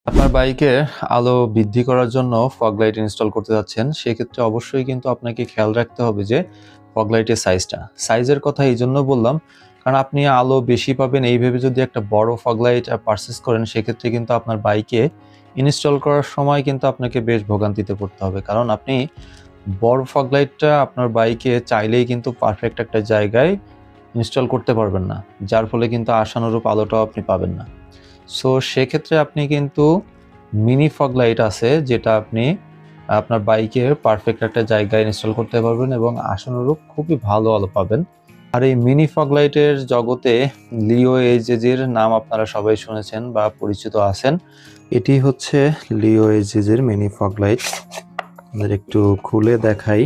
আপনার বাইকে আলো বৃদ্ধি করার জন্য ফগ লাইট ইনস্টল করতে যাচ্ছেন, সেক্ষেত্রে অবশ্যই কিন্তু আপনাকে খেয়াল রাখতে হবে যে ফগ লাইটের সাইজের কথা এই জন্য বললাম, কারণ আপনি আলো বেশি পাবেন এই ভেবে যদি একটা বড় ফগ লাইট পারচেস করেন, সেক্ষেত্রে কিন্তু আপনার বাইকে ইনস্টল করার সময় কিন্তু আপনাকে বেশ ভোগান্তিতে পড়তে হবে। কারণ আপনি বড় ফগ লাইটটা আপনার বাইকে চাইলেই কিন্তু পারফেক্ট একটা জায়গায় ইনস্টল করতে পারবেন না, যার ফলে কিন্তু আশানুরূপ আলোটাও আপনি পাবেন না। সো সেক্ষেত্রে আপনি কিন্তু মিনি ফগ লাইট আছে, যেটা আপনি আপনার বাইকের পারফেক্ট একটা জায়গায় ইনস্টল করতে পারবেন এবং আশানুরূপ খুবই ভালো আলো পাবেন। আর এই মিনি ফগ লাইটের জগতে লিও এইচএজের নাম আপনারা সবাই শুনেছেন বা পরিচিত আছেন। এটি হচ্ছে লিও এইচএজের মিনি ফগ লাইট। আমাদের একটু খুলে দেখাই।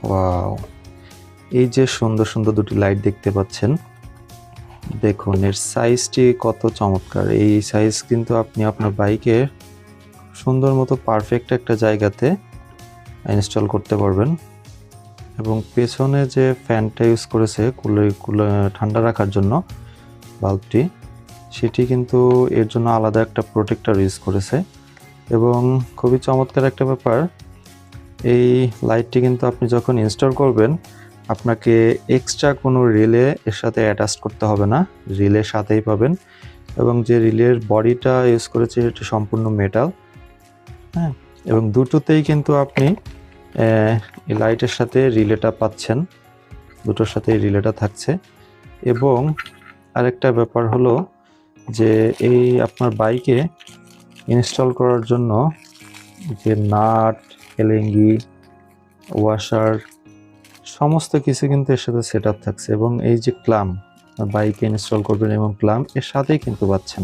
ওয়াও, এই যে সুন্দর সুন্দর দুটি লাইট দেখতে পাচ্ছেন, দেখুন এর সাইজটি কত চমৎকার। এই সাইজ কিন্তু আপনি আপনার বাইকে সুন্দর মতো পারফেক্ট একটা জায়গাতে ইনস্টল করতে পারবেন। এবং পেছনে যে ফ্যানটা ইউজ করেছে ঠান্ডা রাখার জন্য বাল্বটি, সেটি কিন্তু এর জন্য আলাদা একটা প্রোটেক্টর ইউজ করেছে। এবং খুবই চমৎকার একটা ব্যাপার, এই লাইটটি কিন্তু আপনি যখন ইনস্টল করবেন, আপনাকে এক্সট্রা কোনো রিলে এর সাথে অ্যাটাচ করতে হবে না, রিলের সাথেই পাবেন। এবং যে রিলের বডিটা ইউজ করেছে সেটা সম্পূর্ণ মেটাল, হ্যাঁ। এবং দুটোতেই কিন্তু আপনি এই লাইটের সাথে রিলেটা পাচ্ছেন, দুটোর সাথে রিলেটা থাকছে। এবং আরেকটা ব্যাপার হলো যে এই আপনার বাইকে ইনস্টল করার জন্য যে নাট, এলেঙ্গি, ওয়াশার সমস্ত কিছু কিন্তু এর সাথে সেট আপ থাকছে। এবং এই যে ক্লাম বাইকে ইনস্টল করবেন এবং ক্লাম এর সাথেই কিন্তু পাচ্ছেন।